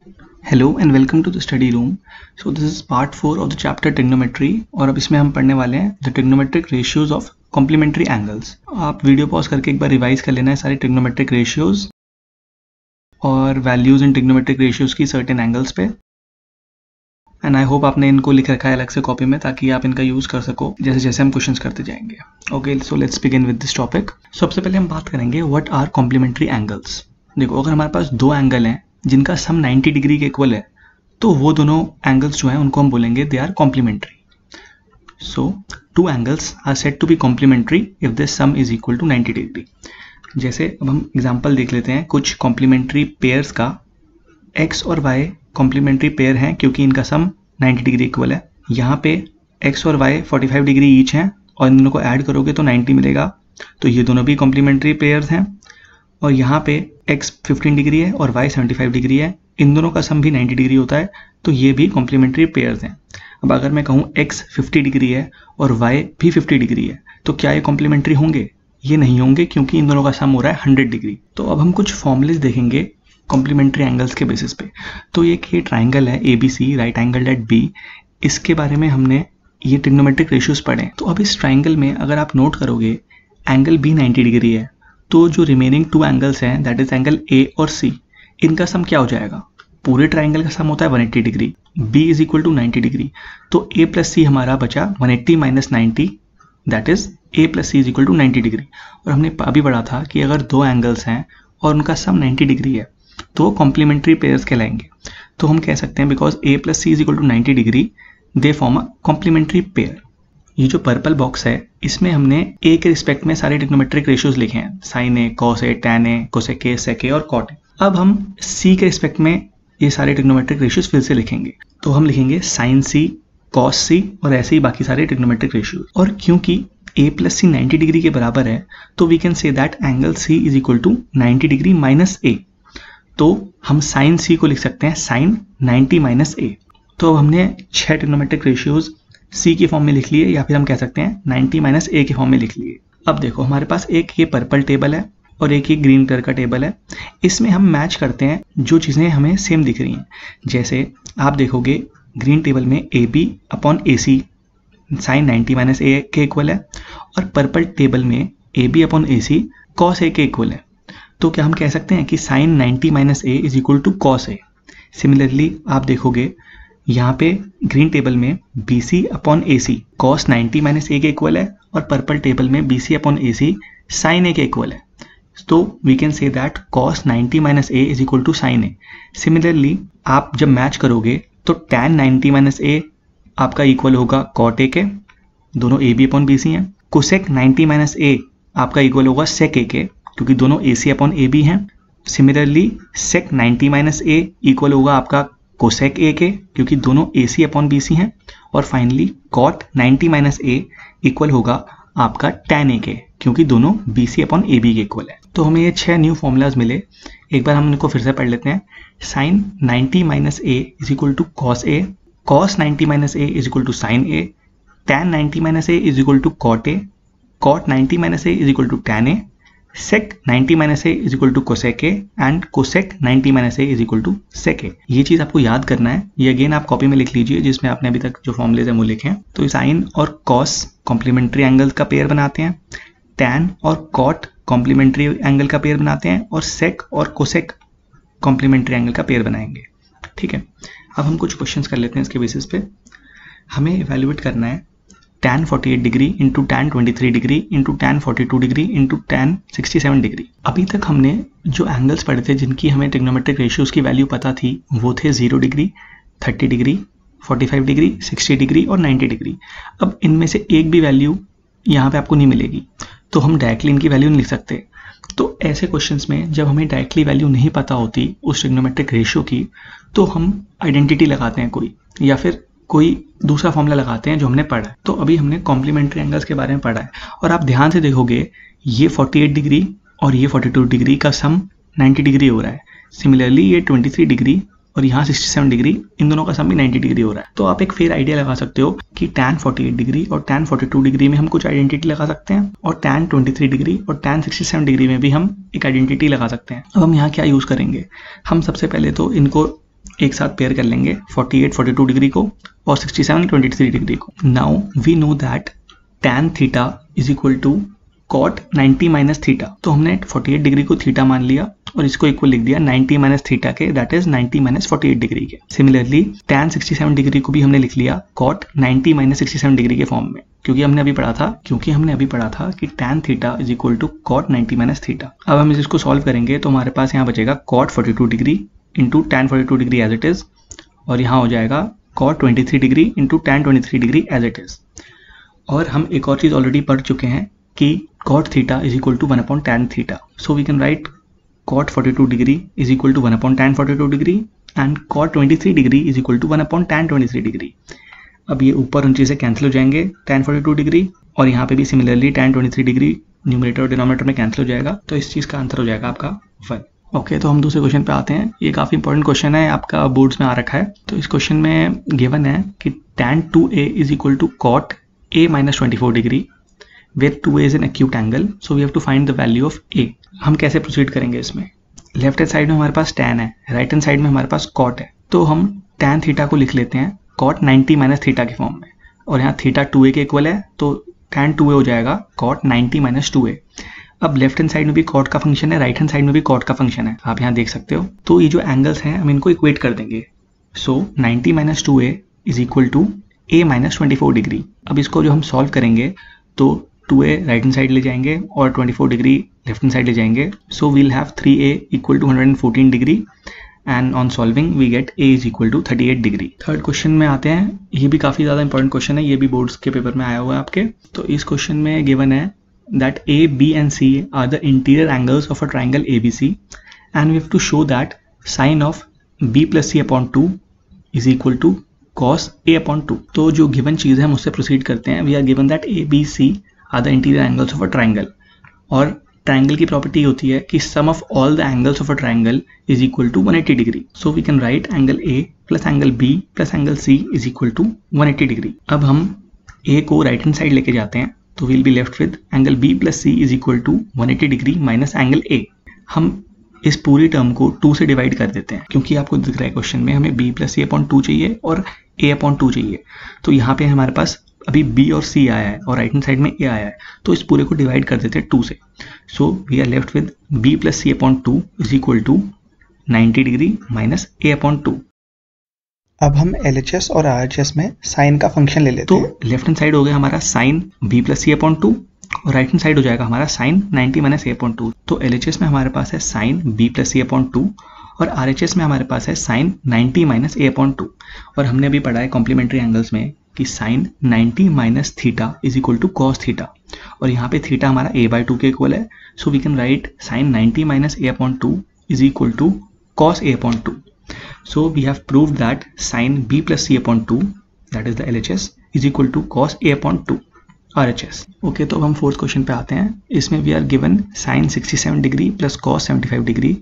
Hello and welcome to the study room. So this is part 4 of the chapter trigonometry और अब इसमें हम पढ़ने वाले हैं the trigonometric ratios of complementary angles. आप वीडियो पॉज करके एक बार रिवाइज कर लेना है सारे ट्रिग्नोमेट्रिक रेशियोज और वैल्यूज इन ट्रिग्नोमेट्रिक रेशियोज की सर्टेन एंगल्स पे। एंड आई होप आपने इनको लिख रखा है अलग से कॉपी में ताकि आप इनका यूज कर सको जैसे जैसे हम क्वेश्चंस करते जाएंगे। Okay, so let's begin with this topic. सबसे पहले हम बात करेंगे व्हाट आर कॉम्प्लीमेंट्री एंगल्स। देखो, अगर हमारे पास दो एंगल हैं जिनका सम 90 डिग्री के इक्वल है तो वो दोनों एंगल्स जो हैं उनको हम बोलेंगे they are complementary. So two angles are said to be complementary if the sum is equal to 90 degree. जैसे अब हम एग्जांपल देख लेते हैं कुछ कॉम्प्लीमेंट्री पेयर्स का। x और y कॉम्प्लीमेंट्री पेयर हैं क्योंकि इनका सम 90 डिग्री इक्वल है। यहाँ पे x और y 45 डिग्री ईच हैं और इन दोनों को ऐड करोगे तो 90 मिलेगा, तो ये दोनों भी कॉम्प्लीमेंट्री पेयर्स हैं। और यहाँ पे x 15 डिग्री है और y 75 डिग्री है, इन दोनों का सम भी 90 डिग्री होता है, तो ये भी कॉम्प्लीमेंट्री पेयर्स हैं। अब अगर मैं कहूँ x 50 डिग्री है और y भी 50 डिग्री है तो क्या ये कॉम्प्लीमेंट्री होंगे? ये नहीं होंगे क्योंकि इन दोनों का सम हो रहा है 100 डिग्री। तो अब हम कुछ फॉर्मूलेस देखेंगे कॉम्प्लीमेंट्री एंगल्स के बेसिस पे। तो ये ट्राइंगल है ABC, right angle at B, इसके बारे में हमने ये ट्रिग्नोमेट्रिक रेशियोज पढ़े। तो अब इस ट्राइंगल में अगर आप नोट करोगे एंगल B 90 डिग्री है, तो जो रिमेनिंग टू एंगल्स हैं दैट इज एंगल A और C, इनका सम क्या हो जाएगा? पूरे ट्राइंगल का सम होता है 180 degree, B is equal to 90 degree, तो A प्लस C हमारा बचा 180 minus 90, that is A plus C is equal to 90 degree. और हमने अभी पढ़ा था कि अगर दो एंगल्स हैं और उनका सम 90 डिग्री है तो कॉम्प्लीमेंट्री पेयर्स कहलाएंगे। तो हम कह सकते हैं because A plus C is equal to 90 degree they form a complementary pair. ये जो पर्पल बॉक्स है इसमें हमने A के रिस्पेक्ट में सारे ट्रिग्नोमेट्रिक रेशियोज लिखे हैं, sine A, cos A, tan A, cosec A, sec A और कॉट A। अब हम C के रिस्पेक्ट में ये सारे ट्रिग्नोमेट्रिक रेशियोज फिर से लिखेंगे, तो हम लिखेंगे साइन C, कॉस C और ऐसे ही बाकी सारे ट्रिग्नोमेट्रिक रेशियोज। और क्योंकि A प्लस C 90 डिग्री के बराबर है तो we can say that angle C is equal to 90 degree minus A। तो हम साइन C को लिख सकते हैं साइन 90 माइनस A। तो अब हमने 6 ट्रिग्नोमेट्रिक रेशियोज C की फॉर्म में लिख लिए या फिर हम कह सकते हैं 90 माइनस A की फॉर्म में लिख लिए। अब देखो, हमारे पास एक ये पर्पल टेबल है और एक ये ग्रीन कलर का टेबल है। इसमें हम मैच करते हैं जो चीज़ें हमें सेम दिख रही हैं। जैसे आप देखोगे ग्रीन टेबल में AB upon AC sine 90 minus A के इक्वल है और पर्पल टेबल में AB upon AC cos A के इक्वल है। तो क्या हम कह सकते हैं कि sine 90 minus A is equal to cos A। Similarly आप देखोगे यहाँ पे ग्रीन टेबल में BC upon AC cos 90 minus A के इक्वल है और पर्पल टेबल में BC upon AC sign A के इक्वल है। तो we can say that cos 90 minus A is equal to sine A। Similarly आप जब मैच करोगे तो टैन 90 माइनस A आपका इक्वल होगा कॉट A के, दोनों AB अपॉन BC हैं। कोसेक 90 माइनस A आपका इक्वल होगा सेक A के क्योंकि दोनों AC अपॉन AB हैं। Similarly sec 90 minus A equal होगा आपका कोसेक A के क्योंकि दोनों AC अपॉन BC हैं। और finally cot 90 minus A equal होगा आपका टैन A के क्योंकि दोनों BC अपॉन AB के इक्वल है। तो हमें ये 6 न्यू फॉर्मूलाज मिले, एक बार हम इनको फिर से पढ़ लेते हैं। Sine 90 minus A is equal to cos A, cos 90 minus A is equal to sine A, tan 90 minus A is equal to cot A, cot 90 minus A is equal to tan A, sec 90 minus A is equal to cosec A and cosec 90 minus A is equal to sec A। ये चीज आपको याद करना है, ये again आप copy में लिख लीजिए जिसमें आपने अभी तक जो फॉर्मूलेज हैं वो लिखे हैं। तो साइन और कॉस कॉम्प्लीमेंट्री एंगल्स का पेयर बनाते हैं, टैन और कॉट कॉम्प्लीमेंट्री एंगल का पेयर बनाते हैं और सेक और कोसेक कॉम्प्लीमेंट्री एंगल का पेयर बनाएंगे। ठीक है, अब हम कुछ क्वेश्चंस कर लेते हैं इसके बेसिस पे। हमें इवेल्युएट करना है tan 48 degree into tan 23 degree into tan 42 degree into tan 67 degree. अभी तक हमने जो एंगल्स पढ़े थे जिनकी हमें ट्रिग्नोमेट्रिक रेशियोज की वैल्यू पता थी वो थे 0 डिग्री, 30 डिग्री, 45 डिग्री, 60 डिग्री और 90 डिग्री। अब इनमें से एक भी वैल्यू यहाँ पे आपको नहीं मिलेगी तो हम डायरेक्टली इनकी वैल्यू नहीं लिख सकते। तो ऐसे क्वेश्चंस में जब हमें डायरेक्टली वैल्यू नहीं पता होती उस ट्रिग्नोमेट्रिक रेशियो की तो हम आइडेंटिटी लगाते हैं कोई या फिर कोई दूसरा फॉर्मूला लगाते हैं जो हमने पढ़ा है। तो अभी हमने कॉम्प्लीमेंट्री एंगल्स के बारे में पढ़ा है और आप ध्यान से देखोगे ये 48 डिग्री और ये 42 डिग्री का सम 90 डिग्री हो रहा है। सिमिलरली ये 23 डिग्री और यहाँ 67 डिग्री, इन दोनों का सम भी 90 डिग्री हो रहा है। तो आप एक फेयर आइडिया लगा सकते हो कि tan 48 डिग्री और tan 42 डिग्री में हम कुछ आइडेंटिटी लगा सकते हैं और tan 23 डिग्री और tan 67 डिग्री में भी हम एक आइडेंटिटी लगा सकते हैं। अब हम यहाँ क्या यूज करेंगे, हम सबसे पहले तो इनको एक साथ पेयर कर लेंगे 48 42 डिग्री को और 67 23 डिग्री को। Now we know that tan theta is equal to cot 90 minus theta. तो हमने 48 डिग्री को थीटा मान लिया और इसको इक्वल लिख दिया 90 माइनस थीटा के, दैट इज 90 माइनस 48 डिग्री के। सिमिलरली tan 67 डिग्री को भी हमने लिख लिया cot 90 माइनस 67 डिग्री के फॉर्म में, क्योंकि हमने अभी पढ़ा था कि tan theta is equal to cot 90 minus theta. अब हम इसको सॉल्व करेंगे तो हमारे पास यहाँ बचेगा cot 42 degree into tan 42 degree as it is, और यहाँ हो जाएगा cot 23 degree into tan 23 degree as it is. और हम एक और चीज ऑलरेडी पढ़ चुके हैं कि cot theta is equal to 1 upon tan theta. So we can write cot 42 degree is equal to 1 upon tan 42 degree and cot 23 degree is equal to 1 upon tan 23 degree. अब ये ऊपर उन चीज़ें कैंसिल हो जाएंगे tan 42 डिग्री, और यहाँ पे भी सिमिलरली tan 23 डिग्री न्यूमरेटर और डिनोमिनेटर में कैंसिल हो जाएगा, तो इस चीज़ का आंसर हो जाएगा आपका 1। ओके, तो हम दूसरे क्वेश्चन पे आते हैं। ये काफ़ी इंपॉर्टेंट क्वेश्चन है, आपका बोर्ड्स में आ रखा है। तो इस क्वेश्चन में गिवन है कि tan 2a is equal to cot a minus 24 degree where 2a is an acute angle, so we have to find the value of a। हम कैसे प्रोसीड करेंगे इसमें? लेफ्ट हैंड साइड में हमारे पास tan है, राइट हैंड साइड में हमारे पास cot है, तो हम tan थीटा को लिख लेते हैं cot 90 माइनस थीटा के फॉर्म में, और यहाँ थीटा 2a के इक्वल है तो tan 2a हो जाएगा cot 90 माइनस 2a। अब लेफ्ट हैंड साइड में भी cot का फंक्शन है, राइट हैंड साइड में भी cot का फंक्शन है, आप यहाँ देख सकते हो। तो ये जो एंगल्स हैं हम इनको इक्वेट कर देंगे। So 90 minus 2a is equal to a minus 24 degree. अब इसको जो हम सॉल्व करेंगे तो 2a राइट हैंड साइड ले जाएंगे और 24 डिग्री लेफ्ट हैंड साइड ले जाएंगे। So we'll have 3a equal to 114 degree and on solving we get a is equal to 38 degree. Third question में आते हैं। ये भी काफ़ी ज़्यादा इंपॉर्टेंट क्वेश्चन है, ये भी बोर्ड्स के पेपर में आया हुआ है आपके। तो इस क्वेश्चन में गिवन है that a, b and c are the interior angles of a triangle ABC and we have to show that sin of b plus c upon 2 is equal to cos a upon 2। तो जो given चीज़ है हम उससे proceed करते हैं। We are given that a, b, c are the interior angles of a triangle, और triangle की property होती है कि sum of all the angles of a triangle is equal to 180 degree. So we can write angle a plus angle b plus angle c is equal to 180 degree. अब हम a को right hand side लेके जाते हैं तो we'll be left with angle b plus c is equal to 180 degree minus angle a। हम इस पूरी टर्म को 2 से डिवाइड कर देते हैं, क्योंकि आपको दिख रहा है क्वेश्चन में हमें b प्लस c अपॉन 2 चाहिए और a अपॉन 2 चाहिए। तो यहाँ पे हमारे पास अभी b और c आया है और राइट हैंड साइड में a आया है, तो इस पूरे को डिवाइड कर देते हैं 2 से। So we are left with b plus c upon 2 is equal to 90 degree minus a upon 2। अब हम LHS और RHS में साइन का फंक्शन ले लेते हैं। तो लेफ्ट हैंड साइड हो गया हमारा sine b plus c upon 2 और राइट हैंड साइड हो जाएगा हमारा साइन 90 माइनस a अपॉन 2। तो LHS में हमारे पास है sine b plus c upon 2 और RHS में हमारे पास है साइन 90 माइनस a अपॉन 2। और हमने अभी पढ़ा है कॉम्प्लीमेंट्री एंगल्स में कि sine 90 minus theta is equal to cos theta, और यहाँ पे थीटा हमारा a/2 के इक्वल है। So we can write sine 90 minus a upon 2 is equal to cos a upon 2। So we have proved that sin b plus c upon 2, that is the LHS, is equal to cos a upon 2 RHS। Okay, तो अब हम fourth question पे आते हैं। इसमें we are given sin 67 degree plus cos 75 degree,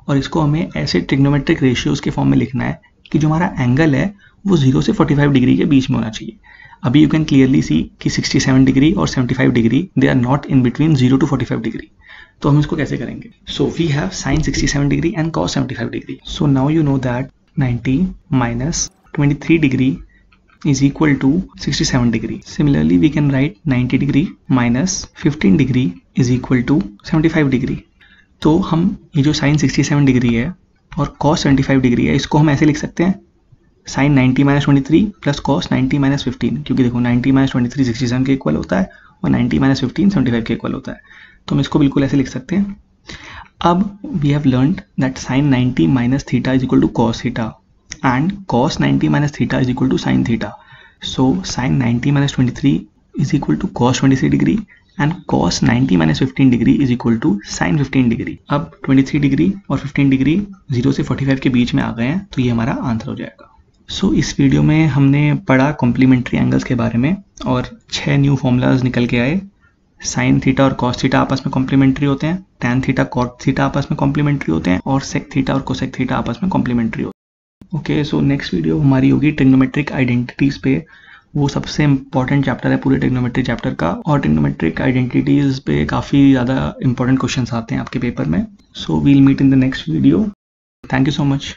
और इसको हमें ऐसे ट्रिग्नोमेट्रिक रेशियोज के फॉर्म में लिखना है कि जो हमारा एंगल है वो 0 से 45 डिग्री के बीच में होना चाहिए। अभी यू कैन क्लियरली सी कि 67 डिग्री और 75 degree they are not in between 0 to 45 degree. तो हम इसको कैसे करेंगे? So we have sin 67 degree and cos 75 degree. So now you know that 90 minus 23 degree is equal to 67 degree. Similarly, we can write 90 degree minus 15 degree is equal to 75 degree. तो हम ये जो sin 67 degree है और cos 75 degree है, इसको हम ऐसे लिख सकते हैं sin 90 minus 23 plus cos 90 minus 15, क्योंकि देखो 90 माइनस 23 67 के इक्वल होता है और 90 माइनस 15 75 के इक्वल होता है। तो हम इसको बिल्कुल ऐसे लिख सकते हैं। अब we have learned that sin 90 minus theta is equal to cos theta and cos 90 minus theta is equal to sin theta. So sin 90 minus 23 is equal to cos 23 degree and cos 90 minus 15 degree is equal to sin 15 degree. अब 23 degree और 15 degree 0 से 45 के बीच में आ गए हैं, तो ये हमारा आंसर हो जाएगा। सो इस वीडियो में हमने पढ़ा कॉम्प्लीमेंट्री एंगल्स के बारे में और 6 न्यू फॉर्मूलाज निकल के आए। साइन थीटा और कॉस थीटा आपस में कॉम्प्लीमेंट्री होते हैं, टैन थीटा कॉट थीटा आपस में कॉम्प्लीमेंट्री होते हैं और सेक थीटा और कोसेक थीटा आपस में कॉम्प्लीमेंट्री होते हैं। ओके, सो नेक्स्ट वीडियो हमारी होगी ट्रिग्नोमेट्रिक आइडेंटिटीज पे। वो सबसे इंपॉर्टेंट चैप्टर है पूरे ट्रिग्नोमेट्री चैप्टर का, और ट्रिग्नोमेट्रिक आइडेंटिटीज पे काफ़ी ज़्यादा इंपॉर्टेंट क्वेश्चंस आते हैं आपके पेपर में। So we'll meet in the next video. Thank you so much.